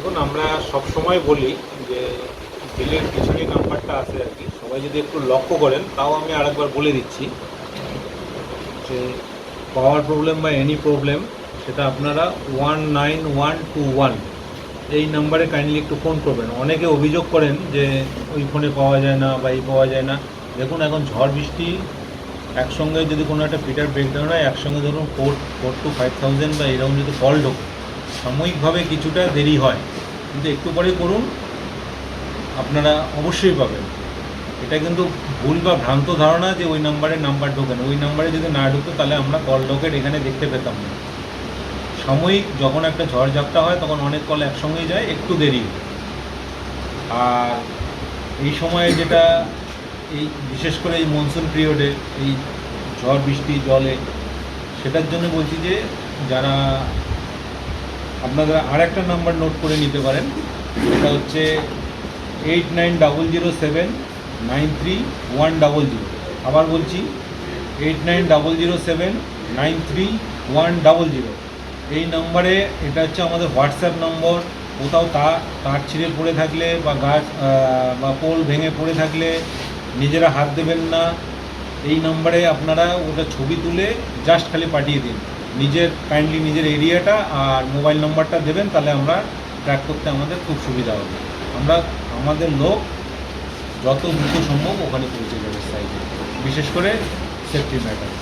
দেখুন, আমরা সবসময় বলি যে বিলের পিছনে নাম্বারটা আছে আর কি, সবাই যদি একটু লক্ষ্য করেন, তাও আমি আরেকবার বলে দিচ্ছি যে পাওয়ার প্রবলেম বা এনি প্রবলেম, সেটা আপনারা 19121 এই নাম্বারে কাইন্ডলি একটু ফোন করবেন। অনেকে অভিযোগ করেন যে ওই ফোনে পাওয়া যায় না বা এই পাওয়া যায় না। দেখুন, এখন ঝড় বৃষ্টি একসঙ্গে যদি কোনো একটা ফিটার ব্রেকডাউন হয়, একসঙ্গে ধরুন 4 to 5,000 বা এরকম যদি কল ঢোকে, সাময়িকভাবে কিছুটা দেরি হয়, কিন্তু একটু পরে করুন, আপনারা অবশ্যই পাবেন। এটা কিন্তু ভুল বা ভ্রান্ত ধারণা যে ওই নাম্বারে নাম্বার ঢোকে না। ওই নাম্বারে যদি না ঢুকতো তাহলে আমরা কল ডকেট এখানে দেখতে পেতাম না। সাময়িক যখন একটা ঝড়ঝাপটা হয় তখন অনেক কল একসঙ্গেই যায়, একটু দেরি। আর এই সময়ে যেটা, এই বিশেষ করে এই মনসুন পিরিয়ডে এই ঝড় বৃষ্টি জলে, সেটার জন্য বলছি যে যারা আপনারা আরেকটা নাম্বার নোট করে নিতে পারেন, সেটা হচ্ছে 8900793100। আবার বলছি 8900793100। এই নম্বরে, এটা হচ্ছে আমাদের হোয়াটসঅ্যাপ নম্বর। কোথাও তার ছিঁড়ে পড়ে থাকলে বা গাছ বা পোল ভেঙে পড়ে থাকলে নিজেরা হাত দেবেন না। এই নম্বরে আপনারা ওটা ছবি তুলে জাস্ট খালি পাঠিয়ে দিন, কাইন্ডলি নিজের এরিয়াটা আর মোবাইল নম্বরটা দেবেন, তাহলে আমরা ট্র্যাক করতে আমাদের খুব সুবিধা হবে। আমাদের লোক যত দ্রুত সম্ভব ওখানে পৌঁছে যাবে সাইডে, বিশেষ করে সেফটি ম্যাটার।